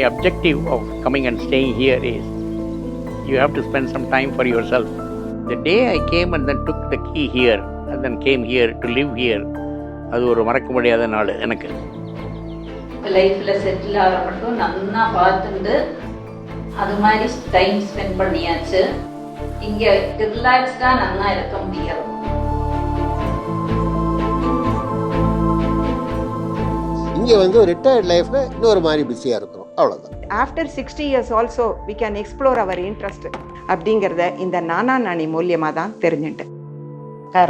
my objective of coming and staying here is you have to spend some time for yourself. The day I came and then took the key here and then came here to live here, அது ஒரு மறக்க முடியாத நாள் எனக்கு. லைஃப்பில் settle ஆகிற மட்டும் நல்லா பார்த்துட்டு அது மாதிரி டைம் ஸ்பெண்ட் பண்ணியாச்சு. இங்கே ரிலாக்ஸ்டாக நல்லா இருக்க முடியாது. இங்கே வந்து ஒரு ரிட்டையர்ட் லைஃப்பில் இன்னொரு மாதிரி பிஸியாக இருக்கிறோம், அவ்வளோதான். After 60 years also we can explore our interest அப்படிங்கிறத இந்த நானா நானி மூலியமாக தான் தெரிஞ்சுட்டேன்.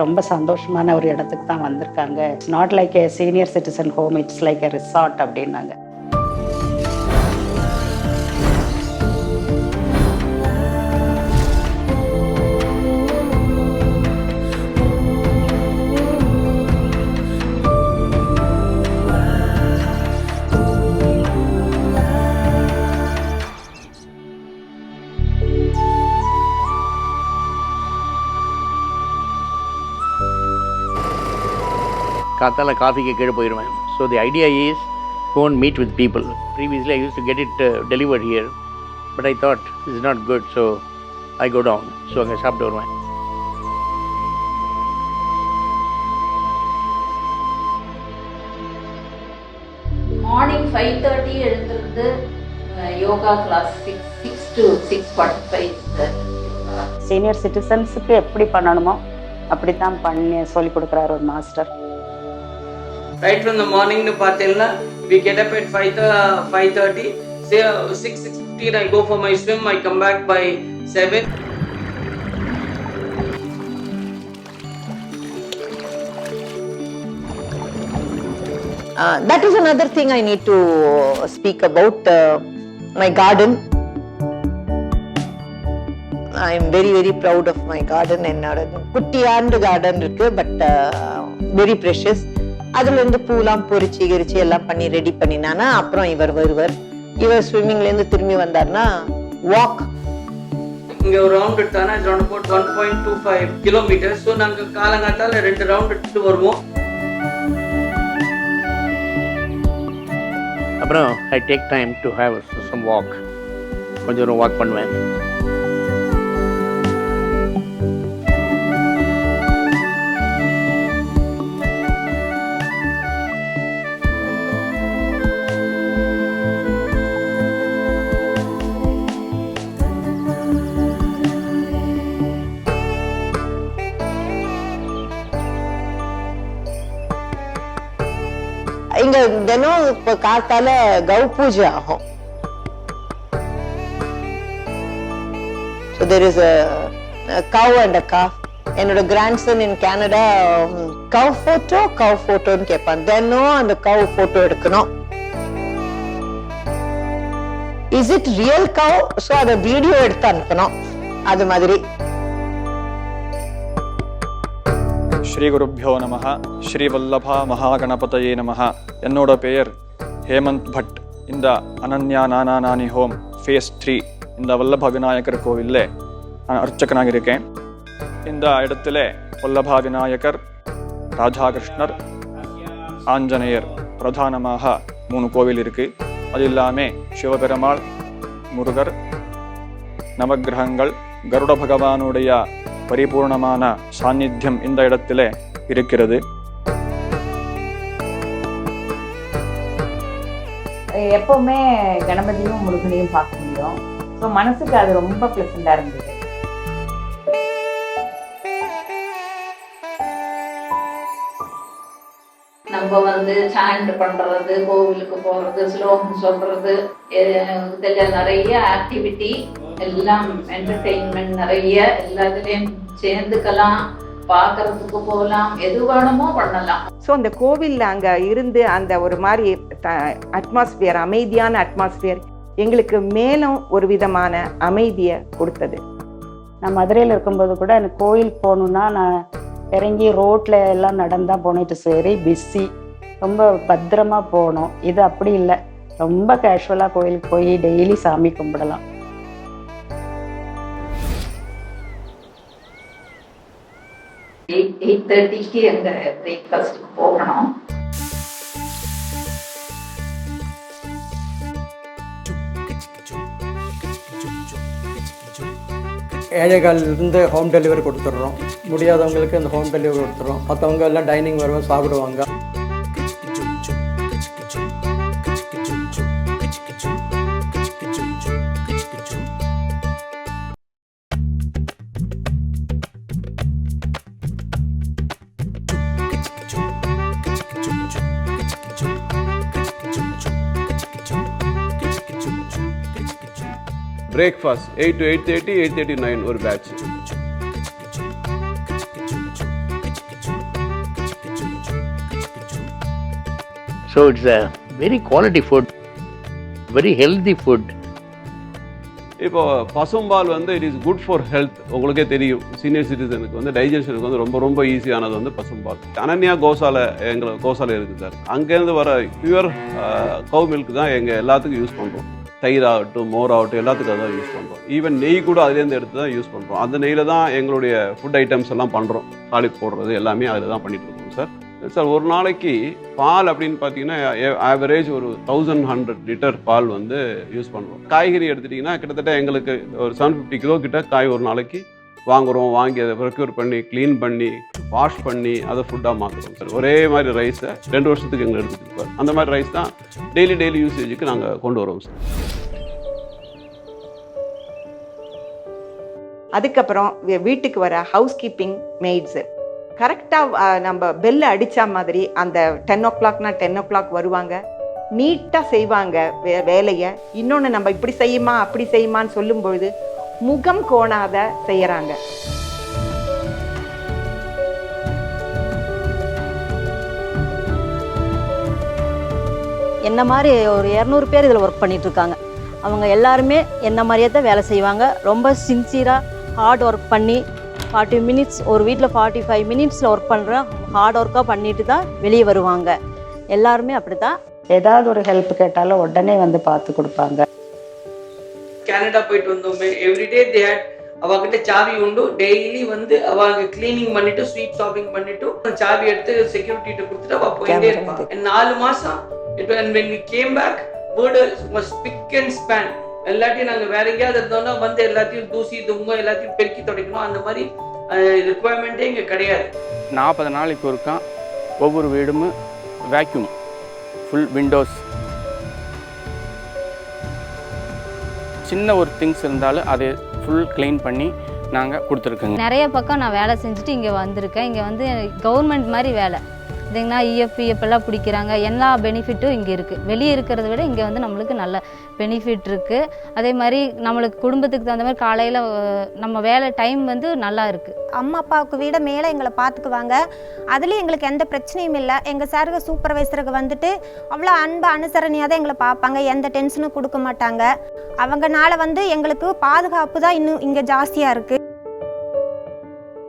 ரொம்ப சந்தோஷமான ஒரு இடத்துக்கு தான் வந்திருக்காங்க. It's not like A senior citizen home, it's like a resort அப்படின்னாங்க. காத்தால காஃபிக்கு கீழே போயிடுவேன். So the idea is go and meet with people. Previously I used to get it delivered here, but I thought this is not good, so I go down. So அங்கே சாப்பிட்டு வருவேன். Morning 5:30 எழுந்திருந்து yoga class 6 to 6:45. Senior சிட்டிசன்ஸுக்கு எப்படி பண்ணணுமோ அப்படி தான் பண்ணி சொல்லி கொடுக்குறாரு ஒரு master. Right from the morning to பார்த்தீங்கன்னா we get up at 5:30, say 6:15 I go for my swim, I come back by 7. That is another thing I need to speak about, my garden. I am very very proud of my garden. என்னோட குட்டியாண்டு garden இருக்கு, but very precious. அதுல இருந்து பூலாம் பொறிச்சு கிரிச்சு எல்லாம் பண்ணி ready பண்ணினானா அப்புறம் இவர் வருவார். இவர் ஸ்விம்மிங்ல இருந்து திரும்பி வந்தார்னா வாக். இங்க ஒரு ரவுண்ட் எடுத்தானா இது ரவுண்ட் போட் 1.25 கிலோமீட்டர். ஸோ நாங்க காலங்காத்தால 2 ரவுண்ட் எடுத்துட்டு வருவோம். அப்புறம் I take time to have some walk. கொஞ்சம் தூரம் வாக் பண்ணுவேன். இங்க தினம் இப்ப காத்தால கௌ பூஜை ஆகும். So there is a cow and a calf. என்னோட கிராண்ட்சன் இன் கனடா கவ் போட்டோன்னு கேட்பான். தினம் அந்த கவ் போட்டோ எடுக்கணும். Is it real cow? So அதை வீடியோ எடுத்து அனுப்பணும். அது மாதிரி. ஸ்ரீ குருப்யோ நமஹ. ஸ்ரீ வல்லபா மகாகணபதயே நமஹ. என்னோட பெயர் ஹேமந்த் பட். இந்த அனன்யா நானா நானி ஹோம் ஃபேஸ் 3 இந்த வல்லபா விநாயகர் கோவிலில் நான் அர்ச்சகனாக இருக்கேன். இந்த இடத்துல வல்லபா விநாயகர், ராதாகிருஷ்ணர், ஆஞ்சநேயர் பிரதானமாக 3 கோவில் இருக்கு. அது இல்லாமல் சிவபெருமாள், முருகர், நவகிரகங்கள், கருட பகவானுடைய பரிபூர்ணமான சாநித்தியம் இந்த இடத்துல இருக்கிறது. எப்பவுமே கணபதியும் முருகனையும் பார்க்க முடியும். ஸோ மனசுக்கு அது ரொம்ப பிளசண்டா இருந்தது. நம்ம வந்து சாண்ட் பண்றது, கோவிலுக்கு போறது, ஸ்லோகம் சொல்றது, இதில் நிறைய ஆக்டிவிட்டி, எல்லாம் என்டர்டெயின்மெண்ட் நிறைய, எல்லாத்துலேயும் சேர்ந்துக்கலாம், பார்க்கறதுக்கு போகலாம், எது வேணுமோ பண்ணலாம். ஸோ அந்த கோவிலில் அங்கே இருந்து அந்த ஒரு மாதிரி அட்மாஸ்பியர், அமைதியான அட்மாஸ்பியர் எங்களுக்கு மேலும் ஒரு விதமான அமைதியை கொடுத்தது. நான் மதுரையில் இருக்கும்போது கூட எனக்கு கோயில் போகணுன்னா நான் இறங்கி ரோட்டில் எல்லாம் நடந்தால் போனிட்டு சரி பிஸி, ரொம்ப பத்திரமா போகணும். இது அப்படி இல்லை, ரொம்ப கேஷுவலாக கோயிலுக்கு போய் டெய்லி சாமி கும்பிடலாம். எயிட் 8:30 அங்கே பிரேக்ஃபாஸ்ட்டுக்கு போகணும். ஏழைகளிலிருந்து ஹோம் டெலிவரி கொடுத்துட்றோம். முடியாதவங்களுக்கு அந்த ஹோம் டெலிவரி கொடுத்துட்றோம். மற்றவங்க எல்லாம் டைனிங் வருவாங்க, சாப்பிடுவாங்க. Breakfast 8 to 8:30, 8:30 to 9 ஒரு batch. So it's a very quality food, very healthy food. இப்போ பசும்பால் வந்து it is good for health. உங்களுக்கே தெரியும், சீனியர் சிட்டிசனுக்கு வந்து டைஜஷனுக்கு வந்து ரொம்ப ரொம்ப ஈஸியானது வந்து பசும்பால். அனன்யா கோசாலை கோசாலை இருக்குது சார். அங்கேருந்து வர பியூர் கவு மில்க் தான் எங்கள் எல்லாத்துக்கும் யூஸ் பண்ணுறோம். தயிர் ஆகட்டும், மோர் ஆகட்டும், எல்லாத்துக்கும் அதான் யூஸ் பண்ணுறோம். ஈவன் நெய் கூட அதுலேருந்து எடுத்து தான் யூஸ் பண்ணுறோம். அந்த நெய்யில் தான் எங்களுடைய ஃபுட் ஐட்டம்ஸ் எல்லாம் பண்ணுறோம். தாளிப்பு போடுறது எல்லாமே அதில் தான் பண்ணிகிட்டு இருக்கோம் சார். சார் ஒரு நாளைக்கு பால் அப்படின்னு பார்த்தீங்கன்னா ஆவரேஜ் ஒரு 1100 லிட்டர் பால் வந்து யூஸ் பண்ணுறோம். காய்கறி எடுத்துட்டிங்கன்னா கிட்டத்தட்ட எங்களுக்கு ஒரு 750 கிலோ கிட்ட காய் ஒரு நாளைக்கு வாங்குகிறோம். வாங்கி அதை ப்ரொக்யூர் பண்ணி க்ளீன் பண்ணி வாஷ் பண்ணி அதை ஃபுட்டாக மாற்றுறோம் சார். ஒரே மாதிரி ரைஸை 2 வருஷத்துக்கு எங்களை எடுத்துகிட்டு இருப்பார். அந்த மாதிரி ரைஸ் தான் டெய்லி யூசேஜுக்கு நாங்கள் கொண்டு வரோம் சார். அதுக்கப்புறம் வீட்டுக்கு வர ஹவுஸ் கீப்பிங் மெய்ட்ஸு கரெக்டாக நம்ம பெல்லை அடித்தா மாதிரி அந்த 10 o'clockனா 10 o'clock வருவாங்க. நீட்டாக செய்வாங்க வேலையை. இன்னொன்று நம்ம இப்படி செய்யுமா அப்படி செய்யுமான்னு சொல்லும்பொழுது முகம் கோணாத செய்யறாங்க. என்ன மாதிரி ஒரு 200 பேர் இதில் ஒர்க் பண்ணிட்டு இருக்காங்க. அவங்க எல்லாருமே என்ன மாதிரியே தான் வேலை செய்வாங்க. ரொம்ப சின்சியராக ஹார்ட் ஒர்க் பண்ணி 40 minutes ஒரு வீட்டில் 45 minutesல ஒர்க் பண்ணுறேன். ஹார்ட் ஒர்க்காக பண்ணிட்டு தான் வெளியே வருவாங்க. எல்லாருமே அப்படி தான். ஏதாவது ஒரு ஹெல்ப் கேட்டாலும் உடனே வந்து பார்த்து கொடுப்பாங்க. கனடா போயிட்டு வந்தோமே, எவ்ரிடே தே ஹேட் அவகிட்ட சாவி உண்டு. டெய்லி வந்து அவங்க கிளீனிங் பண்ணிட்டு ஸ்வீப் ஷாப்பிங் பண்ணிட்டு சாவி எடுத்து செக்யூரிட்டிட்ட கொடுத்துட்டு அவ போயிட்டே இருப்பாங்க. 4 மாசம் and when we came back word was spick and span. எல்லாத்தையும் நாங்கள் வேற எங்கேயாவது இருந்தோம்னா வந்து எல்லாத்தையும் தூசி துங்கம் எல்லாத்தையும் பெருக்கி துடைக்கணும். அந்த மாதிரி ரிக்குவயர்மெண்ட்டே இங்கே கிடையாது. 40 நாளைக்கு ஒருக்கா ஒவ்வொரு வீடும் வேக்யூம் ஃபுல் விண்டோஸ் சின்ன ஒரு திங்ஸ் இருந்தாலும் அதை ஃபுல் க்ளீன் பண்ணி நாங்கள் கொடுத்துருக்கோங்க. நிறைய பக்கம் நான் வேலை செஞ்சுட்டு இங்கே வந்திருக்கேன். இங்கே வந்து கவர்மெண்ட் மாதிரி வேலை இதுங்கன்னா இஎஃப் எல்லாம் பிடிக்கிறாங்க. எல்லா பெனிஃபிட்டும் இங்கே இருக்குது. வெளியே இருக்கிறத விட இங்கே வந்து நம்மளுக்கு நல்ல பெனிஃபிட் இருக்குது. அதே மாதிரி நம்மளுக்கு குடும்பத்துக்கு தகுந்த மாதிரி காலையில் நம்ம வேலை டைம் வந்து நல்லா இருக்குது. அம்மா அப்பாவுக்கு விட மேலே எங்களை பார்த்துக்குவாங்க. அதுலேயும் எங்களுக்கு எந்த பிரச்சனையும் இல்லை. எங்கள் சாருக்கு சூப்பர்வைசருக்கு வந்துட்டு அவ்வளோ அன்பு அனுசரணையாக தான் எங்களை பார்ப்பாங்க. எந்த டென்ஷனும் கொடுக்க மாட்டாங்க. அவங்கனால வந்து எங்களுக்கு பாதுகாப்பு தான் இன்னும் இங்கே ஜாஸ்தியாக இருக்குது.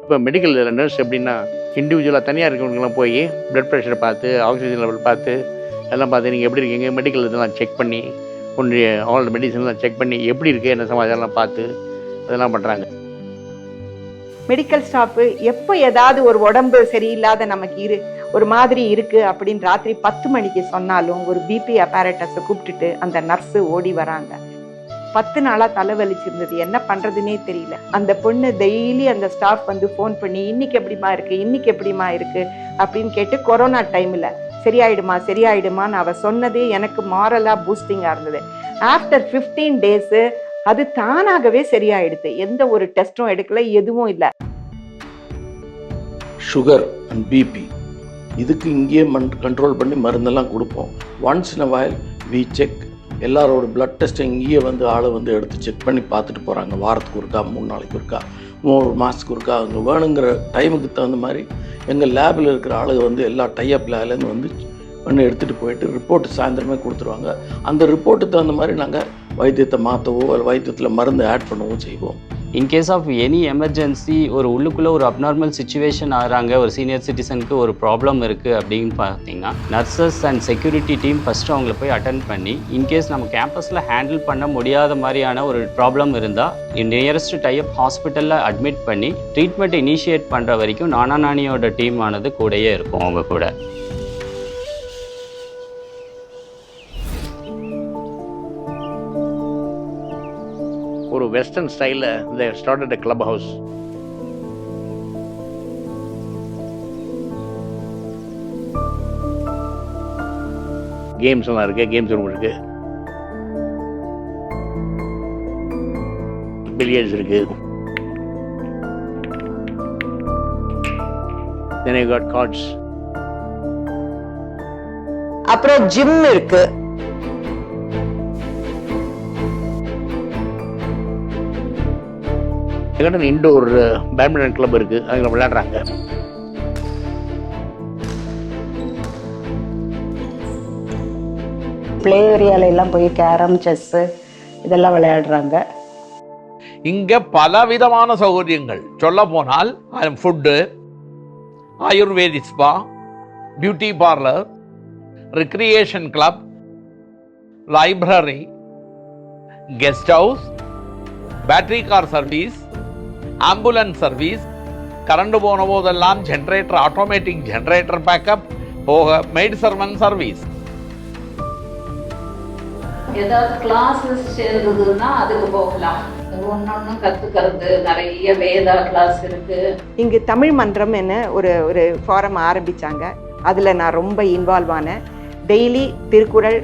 இப்போ மெடிக்கல் நர்ஸ் எப்படின்னா இண்டிவிஜுவலாக தனியாக இருக்கிறவங்களாம் போய் ப்ளட் ப்ரெஷரை பார்த்து ஆக்சிஜன் லெவல் பார்த்து எல்லாம் பார்த்து நீங்கள் எப்படி இருக்கீங்க மெடிக்கல் இதெல்லாம் செக் பண்ணி ஒன்றிய ஆல் மெடிசன்லாம் செக் பண்ணி எப்படி இருக்குது என்ன சமாச்சாரம்லாம் பார்த்து அதெல்லாம் பண்ணுறாங்க. மெடிக்கல் ஸ்டாஃபு எப்போ ஏதாவது ஒரு உடம்பு சரியில்லாத நமக்கு ஒரு மாதிரி இருக்குது அப்படின்னு ராத்திரி 10 மணிக்கு சொன்னாலும் ஒரு பிபி அப்பாரட்டஸை கூப்பிட்டுட்டு அந்த நர்ஸு ஓடி வராங்க. 10 நாளாக தலைவலிச்சிருந்தது, என்ன பண்ணுறதுனே தெரியல. அந்த பொண்ணு டெய்லி அந்த ஸ்டாஃப் வந்து ஃபோன் பண்ணி இன்னைக்கு எப்படிமா இருக்கு அப்படின்னு கேட்டு கொரோனா டைமில் சரியாயிடுமான்னு அவ சொன்னது எனக்கு மாரலாக பூஸ்டிங்காக இருந்தது. ஆஃப்டர் 15 days அது தானாகவே சரியாயிடுது. எந்த ஒரு டெஸ்ட்டும் எடுக்கல, எதுவும் இல்லை. சுகர் அண்ட் பிபி இதுக்கு இங்கேயே கண்ட்ரோல் பண்ணி மருந்தெல்லாம் கொடுப்போம். Once in a while we check. எல்லாரோட பிளட் டெஸ்ட்டை இங்கேயே வந்து ஆளை வந்து எடுத்து செக் பண்ணி பார்த்துட்டு போகிறாங்க. வாரத்துக்கு ஒருக்கா, 3 நாளைக்கு ஒருக்கா, 3 மாதத்துக்கு ஒருக்கா. அவங்க வேணுங்கிற டைமுக்கு தகுந்த மாதிரி எங்கள் லேபில் இருக்கிற ஆளுங்க வந்து எல்லா டைஅப் லேப்லேருந்து வந்து பண்ணி எடுத்துகிட்டு போயிட்டு ரிப்போர்ட்டு சாயந்தரமே கொடுத்துருவாங்க. அந்த ரிப்போர்ட்டுக்கு தகுந்த மாதிரி நாங்கள் வைத்தியத்தை மாற்றவோ இல்லை வைத்தியத்தில் மருந்து ஆட் பண்ணவோ செய்வோம். இன்கேஸ் ஆஃப் எனி எமர்ஜென்சி ஒரு உள்ளுக்குள்ளே ஒரு அப்நார்மல் சுச்சுவேஷன் ஆகிறாங்க, ஒரு சீனியர் சிட்டிசனுக்கு ஒரு ப்ராப்ளம் இருக்குது அப்படின்னு பார்த்தீங்கன்னா nurses and security team first அவங்கள போய் அட்டென்ட் பண்ணி இன்கேஸ் நம்ம கேம்பஸில் ஹேண்டில் பண்ண முடியாத மாதிரியான ஒரு ப்ராப்ளம் இருந்தால் நியரஸ்ட் டைப் ஹாஸ்பிட்டலில் அட்மிட் பண்ணி ட்ரீட்மெண்ட் இனிஷியேட் பண்ணுற வரைக்கும் நானியோட டீம் ஆனது கூடயே இருக்கும் அவங்க கூட. ஒரு வெஸ்டர்ன் ஸ்டைலில் they started a club house. Games எல்லாம் இருக்குது, கேம்ஸ் ரூம் இருக்குது, பில்லியர்ட்ஸ் இருக்குது, then I got cards. அப்புறம் ஜிம் இருக்கு. இண்டோர் பேட்மிண்டன் கிளப் இருக்கு, அங்கே விளையாடுறாங்க. பிளே ஏரியால எல்லாம் போய் கேரம், செஸ்ஸு இதெல்லாம் விளையாடுறாங்க. இங்கே பல விதமான சௌகரியங்கள் சொல்ல போனால் food, ayurvedic spa, beauty parlour, recreation club, library, guest house, battery car service, ambulance service, current போன போதெல்லாம் ஜென்ரேட்டர், ஆட்டோமேட்டிக் ஜென்ரேட்டர் பேக்கப், போக மெய்ட் சர்வன் சர்வீஸ். ஏதாவது கிளாஸஸ் சேர்ந்ததுன்னா அதுக்கு போகலாம். ஒன்னொன்னு கத்துக்கிறது நிறைய வேதா கிளாஸ் இருக்கு. இங்கு தமிழ் மன்றம் என்ன ஒரு ஃபாரம் ஆரம்பிச்சாங்க. அதுல நான் ரொம்ப இன்வால்வ் ஆனேன். டெய்லி திருக்குறள்,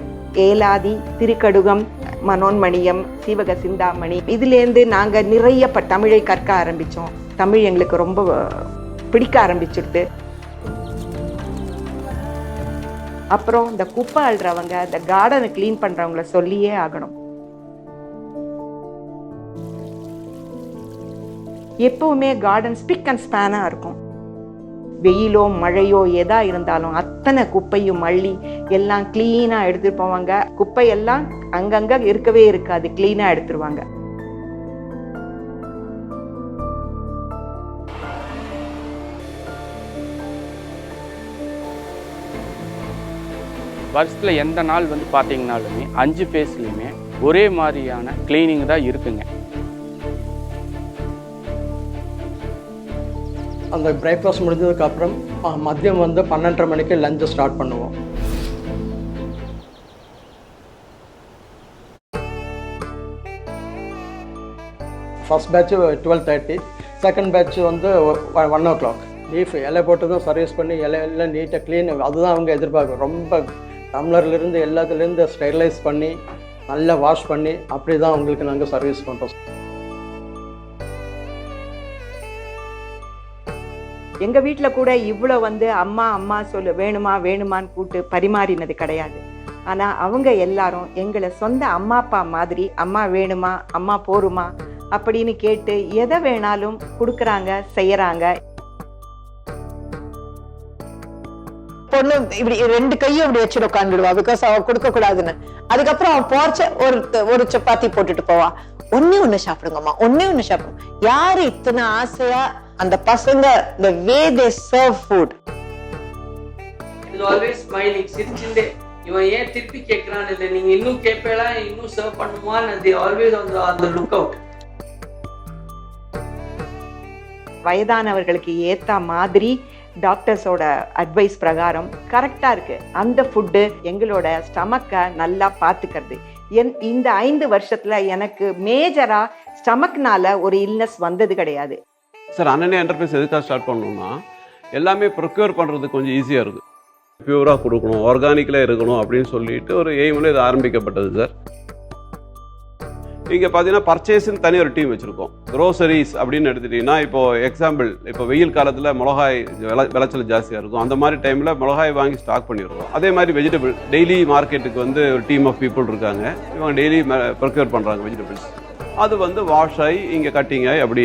ஏலாதி, திருக்கடுகம், மனோன்மணியம், சீவக சிந்தாமணி, இதுலேருந்து நாங்கள் நிறைய தமிழை கற்க ஆரம்பித்தோம். தமிழ் எங்களுக்கு ரொம்ப பிடிக்க ஆரம்பிச்சுடுது. அப்புறம் இந்த குப்பை அள்ளுறவங்க, இந்த கார்டனை கிளீன் பண்ணுறவங்கள சொல்லியே ஆகணும். எப்பவுமே கார்டன் ஸ்பிக் அண்ட் ஸ்பேனாக இருக்கும். வெயிலோ மழையோ எதா இருந்தாலும் அத்தனை குப்பையும் அள்ளி எல்லாம் கிளீனாக எடுத்துட்டு போவாங்க. குப்பையெல்லாம் அங்கங்கே இருக்கவே இருக்காது, கிளீனாக எடுத்துருவாங்க. வருஷத்தில் எந்த நாள் வந்து பார்த்தீங்கன்னாலுமே 5 ஃபேஸ்லையுமே ஒரே மாதிரியான கிளீனிங் தான் இருக்குங்க. அந்த பிரேக்ஃபாஸ்ட் முடிஞ்சதுக்கப்புறம் மதியம் வந்து 12:30 மணிக்கு லஞ்சை ஸ்டார்ட் பண்ணுவோம். ஃபர்ஸ்ட் பேட்ச் 12:30, செகண்ட் பேட்ச் வந்து 1 o'clock. லீஃப் இலை போட்டதும் சர்வீஸ் பண்ணி எல்லாம் நீட்டாக க்ளீன், அதுதான் அவங்க எதிர்பார்க்கும். ரொம்ப டம்ளர்லேருந்து எல்லாத்துலேருந்து ஸ்டெரிலைஸ் பண்ணி நல்லா வாஷ் பண்ணி அப்படி தான் அவங்களுக்கு நாங்கள் சர்வீஸ் பண்ணுறோம். எங்கள் வீட்டில் கூட இவ்வளோ வந்து அம்மா அம்மா சொல்லு வேணுமா வேணுமான்னு கூட்டு பரிமாறினது கிடையாது. ஆனால் அவங்க எல்லாரும் எங்களை சொந்த அம்மா அப்பா மாதிரி அம்மா வேணுமா அம்மா போருமா அப்படின்னு கேட்டு எதை வேணாலும் கொடுக்குறாங்க, செய்யறாங்க. பொண்ணு இப்படி 2 கையும் இப்படி வச்சுட்டு உட்காந்துடுவா, பிகாஸ் அவ கொடுக்க கூடாதுன்னு. அதுக்கப்புறம் அவன் போர்ச்ச ஒரு சப்பாத்தி போட்டுட்டு போவா. ஒண்ணு சாப்பிடுங்கம்மா, ஒண்ணு சாப்பிடுங்க. யாரு இத்தனை ஆசையா அந்த பசங்க the way they serve food. It is always smiling, சிரிச்சுட்டே. இவன் ஏன் திருப்பி கேட்கறான் இல்லை, நீங்க இன்னும் கேட்பேளா, இன்னும் சர்வ் பண்ணுவான்னு. they always on the lookout. வயதானவர்களுக்கு ஏத்த மாதிரி டாக்டர்ஸோட அட்வைஸ் பிரகாரம் கரெக்டாக இருக்குது. அந்த ஃபுட்டு எங்களோட ஸ்டமக்கை நல்லா பார்த்துக்கிறது. இந்த 5 வருஷத்தில் எனக்கு மேஜராக ஸ்டமக்னால ஒரு இல்னஸ் வந்தது கிடையாது. சார், அனன்யா என்டர்பிரைஸ் எதுக்காக ஸ்டார்ட் பண்ணணும்னா எல்லாமே ப்ரொக்யூர் பண்ணுறது கொஞ்சம் ஈஸியாக இருக்குது. பியூராக கொடுக்கணும், ஆர்கானிக்கில் இருக்கணும் அப்படின்னு சொல்லிட்டு ஒரு எய்மில் இது ஆரம்பிக்கப்பட்டது சார். இங்கே பார்த்தீங்கன்னா பர்ச்சேஸ்ன்னு தனி ஒரு டீம் வச்சுருக்கோம். க்ரோசரிஸ் அப்படின்னு எடுத்துட்டிங்கன்னா இப்போது எக்ஸாம்பிள், இப்போ வெயில் காலத்தில் மிளகாய் விளைச்சல் ஜாஸ்தியாக இருக்கும். அந்த மாதிரி டைமில் மிளகாய் வாங்கி ஸ்டாக் பண்ணிடுவோம். அதே மாதிரி வெஜிடபிள் டெய்லி மார்க்கெட்டுக்கு வந்து ஒரு டீம் ஆஃப் பீப்புள் இருக்காங்க. இவங்க டெய்லி ப்ரொக்யூர் பண்ணுறாங்க வெஜிடபிள்ஸ். அது வந்து வாஷ் ஆகி இங்கே கட்டிங் ஆகி அப்படி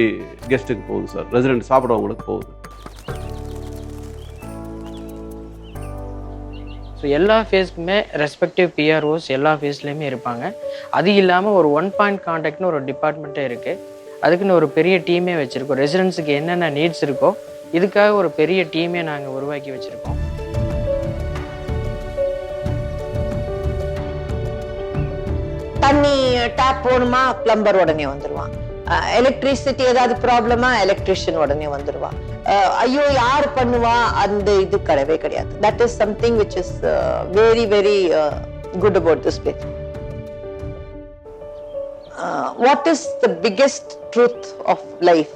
கெஸ்ட்டுக்கு போகுது சார், ரெசிடென்ட் சாப்பிட்றவங்களுக்கு போகுது. ஸோ எல்லா ஃபேஸ்க்குமே ரெஸ்பெக்டிவ் பிஆர்ஓஸ் எல்லா ஃபேஸ்லேயுமே இருப்பாங்க. அது இல்லாமல் ஒரு 1 பாயிண்ட் கான்டாக்ட்னு ஒரு டிபார்ட்மெண்ட்டே இருக்குது. அதுக்குன்னு ஒரு பெரிய டீமே வச்சுருக்கோம். ரெசிடென்ட்ஸுக்கு என்னென்ன நீட்ஸ் இருக்கோ இதுக்காக ஒரு பெரிய டீமே நாங்கள் உருவாக்கி வச்சுருக்கோம். தண்ணி டேப் போகணுமா, பிளம்பர் உடனே வந்துடுவான். எலக்ட்ரிசிட்டி ஏதாவது ப்ராப்ளமா, எலக்ட்ரிஷியன் உடனே வந்துடுவான். ஐயோ யார் பண்ணுவா, அந்த இது கிடையவே கிடையாது. That is something which is very very good about this place. what is the biggest truth of life?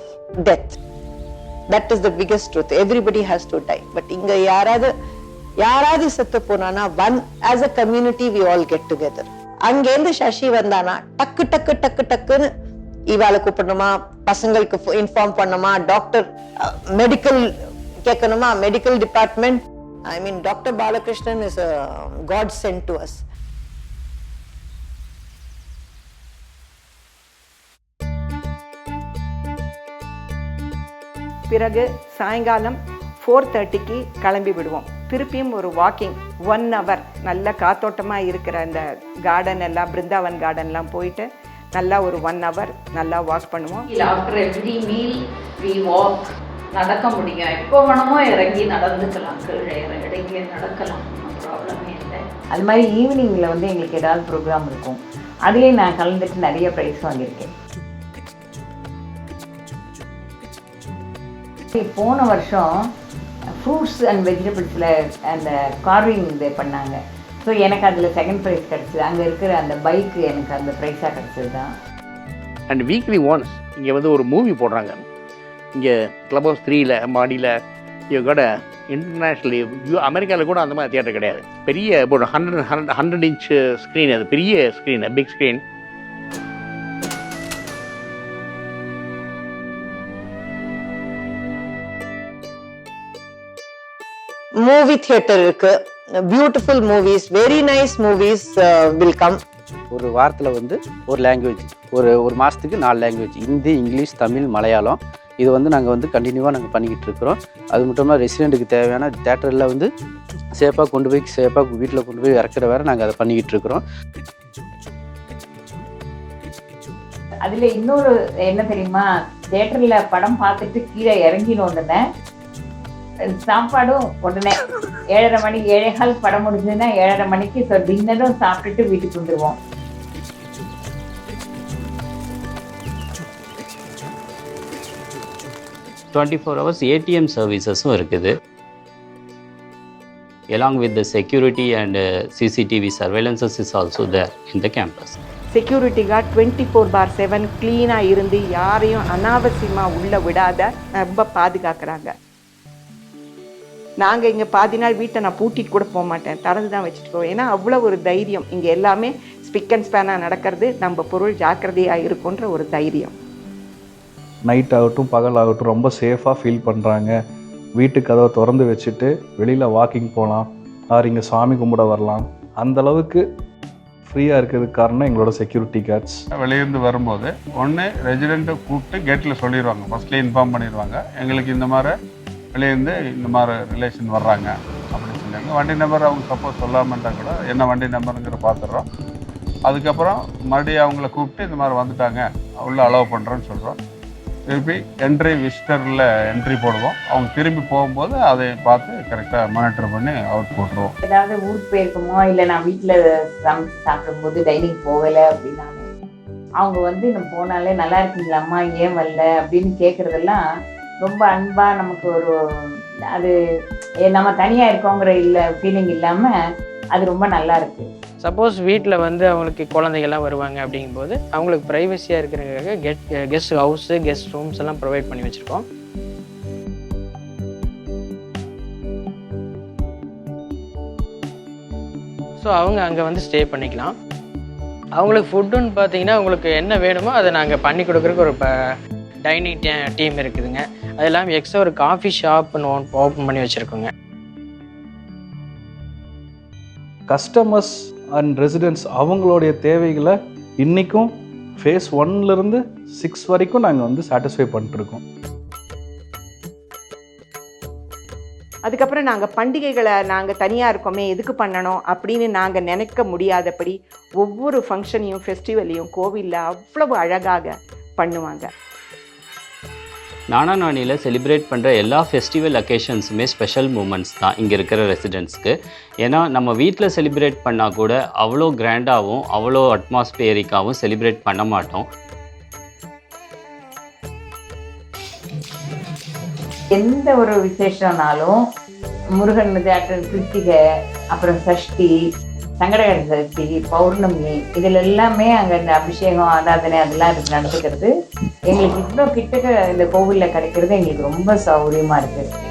Death. That is the biggest truth. Everybody has to die. But inga யாராவது செத்து போனானா as a community we all get together. அங்கேருந்து சசி வந்தானா டக்குன்னு இவாளை கூப்பிடணுமா, பசங்களுக்கு inform பண்ணணுமா, doctor medical கேட்கணுமா, medical department. I mean, Dr. Balakrishnan is a God sent to us. பிறகு சாயங்காலம் 4:30க்கு கிளம்பி விடுவோம். திருப்பியும் ஒரு வாக்கிங் 1 hour நல்ல காத்தோட்டமாக இருக்கிற அந்த கார்டன் எல்லாம், பிருந்தாவன் கார்டன்லாம் போயிட்டு நல்லா ஒரு 1 hour நல்லா வாக் பண்ணுவோம். After every meal we walk. நடக்க முடியும், எப்போ வேணுமோ இறங்கி நடந்துக்கலாம், கீழே இறங்கி நடக்கலாம், ப்ராப்ளமே இல்லை. அது மாதிரி ஈவினிங்கில் வந்து எங்களுக்கு ஏதாவது ப்ரோக்ராம் இருக்கும், அதுலேயே நான் கலந்துட்டு நிறைய ப்ரைஸ் வாங்கியிருக்கேன். போன வருஷம் ஃப்ரூட்ஸ் அண்ட் வெஜிடபிள்ஸில் அந்த கார்விங் இது பண்ணாங்க. ஸோ எனக்கு அதில் செகண்ட் ப்ரைஸ் கிடச்சிது. அங்கே இருக்கிற அந்த பைக்கு எனக்கு அந்த ப்ரைஸாக கிடச்சிது தான். அண்ட் வீக்லி ஒன்ஸ் இங்கே வந்து ஒரு மூவி போடுறாங்க. இங்கே கிளப் ஹவுஸ் 3ல மாடியில் கூட இன்டர்நேஷ்னலி அமெரிக்காவில் கூட அந்த மாதிரி தியேட்டர் கிடையாது. பெரிய ஒரு 100 inch ஸ்க்ரீன், அது பெரிய screen, big screen. Movie theatre இருக்கு, beautiful movies, very nice movies will come. ஒரு வாரத்தில் வந்து ஒரு லாங்குவேஜ், ஒரு மாதத்துக்கு 4 லாங்குவேஜ், ஹிந்தி, இங்கிலீஷ், தமிழ், மலையாளம். இது வந்து நாங்கள் வந்து கண்டினியூவாக நாங்கள் பண்ணிக்கிட்டு இருக்கிறோம். அது மட்டும் இல்லாமல் ரெசிடெண்ட்டுக்கு தேவையான தேட்டரில் வந்து சேஃபாக கொண்டு போய் சேஃபாக வீட்டில் கொண்டு போய் இறக்குற வேறு நாங்கள் அதை பண்ணிக்கிட்டு இருக்கிறோம். அதில் இன்னொரு என்ன தெரியுமா, தேட்டரில் படம் பார்த்துட்டு கீழே இறங்கினோடனே சாப்பாடும் உடனே 7:30 மணி 7:15 படம் முடிஞ்சதுன்னா 7:30 மணிக்கு டின்னரும் சாப்பிட்டுட்டு வீட்டுக்கு வந்துடுவோம். hours ATM சர்வீசஸும் இருக்குது. along with the security and CCTV surveillances is also there in the campus. Security guard 24/7 க்ளீனாக இருந்து யாரையும் அனாவசியமாக உள்ளே விடாத ரொம்ப பாதுகாக்கிறாங்க. நாங்கள் இங்கே பாதி நாள் வீட்டை நான் பூட்டிட்டு கூட போக மாட்டேன், திறந்து தான் வச்சுட்டு போவேன். ஏன்னா அவ்வளோ ஒரு தைரியம். இங்கே எல்லாமே ஸ்பிக் அண்ட் ஸ்பேனாக நடக்கிறது, நம்ம பொருள் ஜாக்கிரதையாக இருக்குன்ற ஒரு தைரியம். நைட் ஆகட்டும் பகல் ஆகட்டும் ரொம்ப சேஃபாக ஃபீல் பண்ணுறாங்க. வீட்டுக்கு கதவை திறந்து வச்சுட்டு வெளியில் வாக்கிங் போகலாம், ஆர் இங்கே சாமி கும்பிட வரலாம். அந்தளவுக்கு ஃப்ரீயாக இருக்கிறதுக்கு காரணம் எங்களோட செக்யூரிட்டி கார்ட்ஸ். வெளியிருந்து வரும்போது ஒன்று ரெசிடெண்ட்டை கூப்பிட்டு கேட்டில் சொல்லிடுவாங்க, ஃபஸ்ட்லேயே இன்ஃபார்ம் பண்ணிடுவாங்க, எங்களுக்கு இந்த மாதிரி வெளியேருந்து இந்த மாதிரி ரிலேஷன் வர்றாங்க அப்படின்னு சொல்லிடுங்க. வண்டி நம்பர் அவங்க சப்போஸ் சொல்லாமட்டா கூட என்ன வண்டி நம்பருங்கிற பார்த்துடுறோம். அதுக்கப்புறம் மறுபடியும் அவங்கள கூப்பிட்டு இந்த மாதிரி வந்துட்டாங்க, உள்ள அலோவ் பண்ணுறோன்னு சொல்கிறோம். திருப்பி என்ட்ரி விசிட்டரில் என்ட்ரி போடுவோம். அவங்க திரும்பி போகும்போது அதை பார்த்து கரெக்டாக மானிட்டர் பண்ணி அவுட் போட்டுருவோம். ஏதாவது ஊருக்கு போயிருக்கோமோ இல்லை நான் வீட்டில் சமைச்சு சாப்பிடும்போது டைனிங் போகலை அப்படின்னாலும் அவங்க வந்து நம்ம போனாலே நல்லா இருக்கீங்களாம்மா, ஏன் வரல அப்படின்னு கேட்குறதெல்லாம் ரொம்ப அன்பாக நமக்கு ஒரு அது நம்ம தனியாக இருக்கோங்கிற ஃபீலிங் இல்லாமல் அது ரொம்ப நல்லா இருக்குது. சப்போஸ் வீட்டில் வந்து அவங்களுக்கு குழந்தைகள்லாம் வருவாங்க அப்படிங்கும்போது அவங்களுக்கு ப்ரைவசியாக இருக்கிறதுக்காக கெஸ்ட் ஹவுஸு, கெஸ்ட் ரூம்ஸ் எல்லாம் ப்ரொவைட் பண்ணி வச்சுருக்கோம். ஸோ அவங்க அங்கே வந்து ஸ்டே பண்ணிக்கலாம். அவங்களுக்கு ஃபுட்டுன்னு பார்த்தீங்கன்னா அவங்களுக்கு என்ன வேணுமோ அதை நாங்கள் பண்ணி கொடுக்குறதுக்கு ஒரு டைனிங் டீம் இருக்குதுங்க. அது இல்லாமல் எக்ஸ்ட்ரா ஒரு காஃபி ஷாப்னு ஓப்பன் பண்ணி வச்சுருக்கோங்க. கஸ்டமர்ஸ் அண்ட் ரெசிடென்ட்ஸ் அவங்களுடைய தேவைகளை இன்றைக்கும் ஃபேஸ் 1லேருந்து 6 வரைக்கும் நாங்கள் வந்து சாட்டிஸ்ஃபை பண்ணிட்டுருக்கோம். அதுக்கப்புறம் நாங்கள் பண்டிகைகளை நாங்கள் தனியாக இருக்கோமே எதுக்கு பண்ணணும் அப்படின்னு நாங்கள் நினைக்க முடியாதபடி ஒவ்வொரு ஃபங்க்ஷனையும் ஃபெஸ்டிவலையும் கோவிலில் அவ்வளவு அழகாக பண்ணுவாங்க. நானா நானியில் செலிப்ரேட் பண்ணுற எல்லா ஃபெஸ்டிவல் அக்கேஷன்ஸுமே ஸ்பெஷல் மூமெண்ட்ஸ் தான் இங்கே இருக்கிற ரெசிடென்ட்ஸ்க்கு. ஏன்னா நம்ம வீட்டில் செலிப்ரேட் பண்ணால் கூட அவ்வளோ கிராண்டாகவும் அவ்வளோ அட்மாஸ்பியரிக்காகவும் செலிப்ரேட் பண்ண மாட்டோம். எந்த ஒரு விசேஷம்னாலும் முருகன் கிருத்திகை, அப்புறம் சஷ்டி, சங்கடகர சதுர்த்தி, பௌர்ணமி, இதில் எல்லாமே அங்கே இந்த அபிஷேகம் ஆராதனை அதெல்லாம் இதுக்கு நடந்துக்கிறது எங்களுக்கு இவ்வளோ கிட்டக்க இந்த கோவிலில் கிடைக்கிறது எங்களுக்கு ரொம்ப சௌகரியமாக இருக்குது.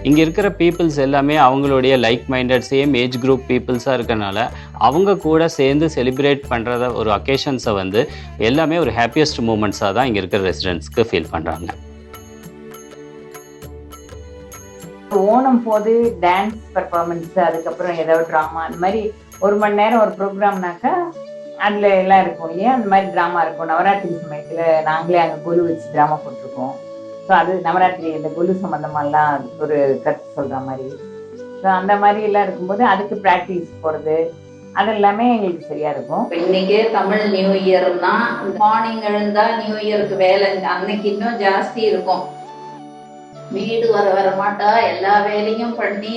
இங்கே இருக்கிற பீப்புள்ஸ் எல்லாமே அவங்களுடைய like minded same age group பீப்புள்ஸாக இருக்கனால அவங்க கூட சேர்ந்து செலிப்ரேட் பண்ணுறத ஒரு அக்கேஷன்ஸை வந்து எல்லாமே ஒரு ஹாப்பியஸ்ட் மூமெண்ட்ஸாக தான் இங்கே இருக்கிற ரெசிடென்ட்ஸ்க்கு ஃபீல் பண்ணுறாங்க. ஓணம் போது டான்ஸ் பர்ஃபார்மன்ஸ், அதுக்கப்புறம் ஏதாவது ட்ராமா, அந்த மாதிரி 1 மணி நேரம் ஒரு ப்ரோக்ராம்னாக்கா அதில் எல்லாம் இருக்கும். ஏன் அந்த மாதிரி ட்ராமா இருக்கும்? நவராத்திரி சமயத்தில் நாங்களே அங்கே கொலு வச்சு ட்ராமா போட்டிருக்கோம். ஸோ அது நவராத்திரி இந்த கொலு சம்மந்தமாலாம் ஒரு கருத்து சொல்கிற மாதிரி. ஸோ அந்த மாதிரி எல்லாம் இருக்கும்போது அதுக்கு ப்ராக்டிஸ் போகிறது அதெல்லாமே எங்களுக்கு சரியாக இருக்கும். இன்னைக்கு தமிழ் நியூ இயர்னா மார்னிங் எழுந்தா நியூ இயருக்கு வேலை அன்னைக்கு இன்னும் ஜாஸ்தி இருக்கும். வீடு வர மாட்டா எல்லா வேலையும் பண்ணி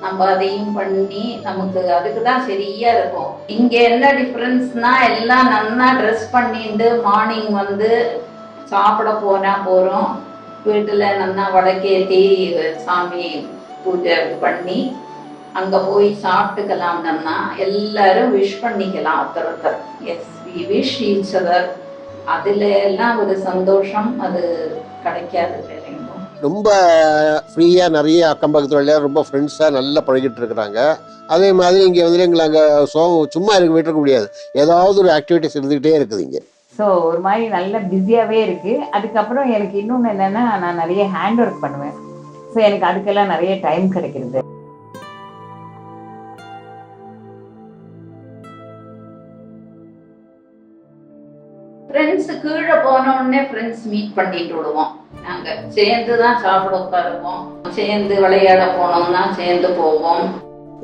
நம்ம அதையும் பண்ணி நமக்கு அதுக்கு தான் சரியா இருக்கும். இங்கே என்ன டிஃப்ரென்ஸ்னா எல்லாம் நல்லா ட்ரெஸ் பண்ணிட்டு மார்னிங் வந்து சாப்பிட போகிறோம். வீட்டில் நல்லா வடக்கேற்றி சாமி பூஜை பண்ணி அங்கே போய் சாப்பிட்டுக்கலாம். நம்ம எல்லாரும் விஷ் பண்ணிக்கலாம் ஒருத்தர். Yes we wish each other. அதில் எல்லாம் ஒரு சந்தோஷம் அது கிடைக்காது வேலைங்க. ரொம்ப ஃப்ரீயாக நிறைய அக்கம் பக்கத்துல ரொம்ப ஃப்ரெண்ட்ஸாக நல்லா பழகிட்டு இருக்கிறாங்க. அதே மாதிரி இங்கே வந்து எங்களை அங்கே சும்மா இருக்க விட்டுருக்க முடியாது, ஏதாவது ஒரு ஆக்டிவிட்டிஸ் இருந்துக்கிட்டே இருக்குது இங்கே. ஸோ ஒரு மாதிரி நல்ல பிஸியாகவே இருக்குது. அதுக்கப்புறம் எனக்கு இன்னொன்று என்னென்னா நான் நிறைய ஹேண்ட் ஒர்க் பண்ணுவேன். ஸோ எனக்கு அதுக்கெல்லாம் நிறைய டைம் கிடைக்கிறது. ஃப்ரெண்ட்ஸு கீழே போனோடனே ஃப்ரெண்ட்ஸ் மீட் பண்ணிட்டு விடுவோம். நாங்கள் சேர்ந்து தான் சாப்பிட உட்காருவோம். சேர்ந்து விளையாட போனோம்னா சேர்ந்து போவோம்.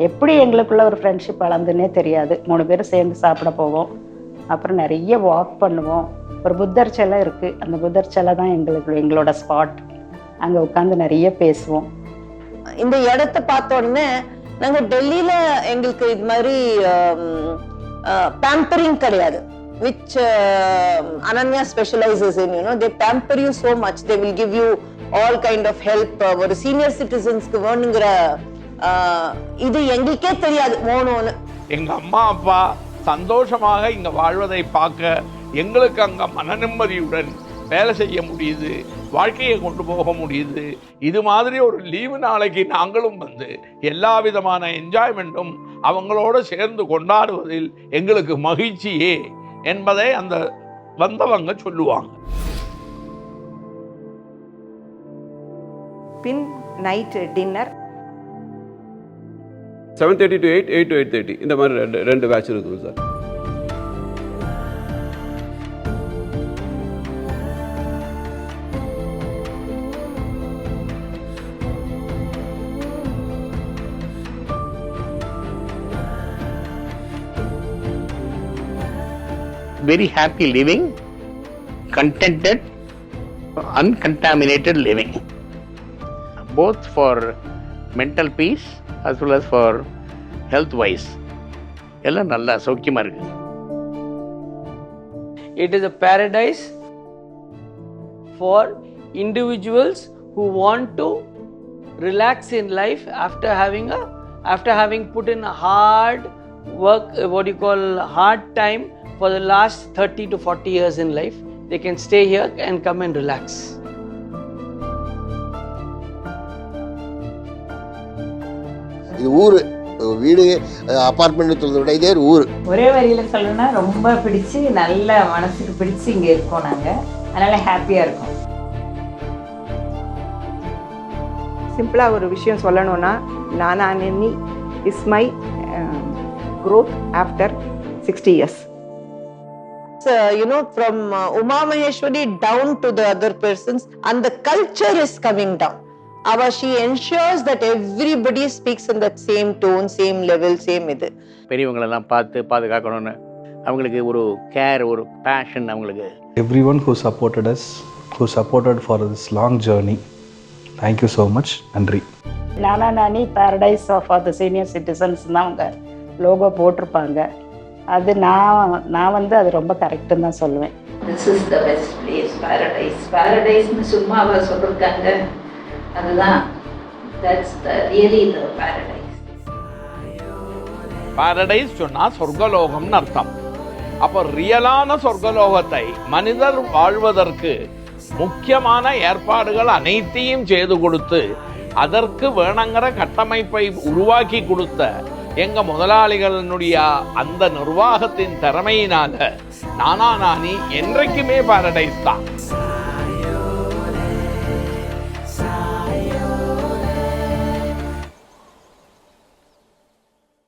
எப்படி எங்களுக்குள்ள ஒரு ஃப்ரெண்ட்ஷிப் வளர்ந்துன்னே தெரியாது. 3 பேரும் சேர்ந்து சாப்பிட போவோம். அப்புறம் நிறைய வாக் பண்ணுவோம். ஒரு புத்தர் சிலை இருக்குது, அந்த புத்தர் சிலை தான் எங்களோட ஸ்பாட். அங்கே உட்காந்து நிறைய பேசுவோம். இந்த இடத்த பார்த்த உடனே நாங்கள் டெல்லியில் எங்களுக்கு இது மாதிரி பேம்பரிங் கிடையாது. Which Ananya specializes in, they pamper you so much. They will give you all kind of help. ஒரு senior citizens க்கு வேணுங்கிற இது எங்களுக்கே தெரியாது வேணும்னு. எங்க அம்மா அப்பா சந்தோஷமாக இங்க வாழ்வதை பார்க்க எங்களுக்கு அங்க மன நிம்மதியுடன் வேலை செய்ய முடியுது, வாழ்க்கையை கொண்டு போக முடியுது. இது மாதிரி ஒரு லீவு நாளைக்கு நாங்களும் வந்து எல்லா விதமான என்ஜாய்மெண்ட்டும் அவங்களோட சேர்ந்து கொண்டாடுவதில் எங்களுக்கு மகிழ்ச்சியே என்பதை அந்த வந்தவங்க சொல்லுவாங்க. பின் நைட் டின்னர் 7:30 to 8, 8 to 8:30 இந்த மாதிரி ரெண்டு பேட்ச் இருக்குது sir. Very happy living, contented, uncontaminated living, both for mental peace as well as for health wise. எல்லாம் நல்லா சௌக்கியமா இருக்கு. It is a paradise for individuals who want to relax in life after having put in a hard work, hard time for the last 30 to 40 years in life. They can stay here and come and relax. இது ஊரு, வீடு apartment சொல்றத விட இதே ஊர். ஒரே வரியில சொல்லணும்னா ரொம்ப பிடிச்சு, நல்ல மனசுக்கு பிடிச்சு இங்கே இருக்கோம் நாங்கள். அதனால ஹாப்பியாக இருக்கும். சிம்பிளாக ஒரு விஷயம் சொல்லணும்னா, நானானி is my growth after 60 years. From Uma Maheshwari down to the other persons, and the culture is coming down. She ensures that everybody speaks in that same tone, same level, same இது. பெரியவங்களெல்லாம் பார்த்து பாதுகாக்கணும்னு அவங்களுக்கு ஒரு care, ஒரு fashion அவங்களுக்கு. Everyone who supported us, who supported for this long journey, thank you so much. நன்றி. Nani paradise for the senior citizens தான் அவங்க logo போட்டிருப்பாங்க. அது நான் வந்து அது ரொம்ப கரெக்டுன்னு தான் சொல்லுவேன். This is the best place, paradise. பாரடைஸ்னு சும்மாவா சொல்லிருக்காங்க, அதுதான் that's the really the paradise. Paradise சொன்னா சொர்க்கலோகம்னு அர்த்தம். அப்போ ரியலான சொர்க்கலோகத்தை மனிதர் வாழ்வதற்கு முக்கியமான ஏற்பாடுகள் அனைத்தையும் செய்து கொடுத்து அதற்கு வேணுங்கிற கட்டமைப்பை உருவாக்கி கொடுத்த எங்க முதலாளிகளினுடைய அந்த நிர்வாகத்தின் திறமையினால நானி என்றைக்குமே பாரடைஸ் தான்.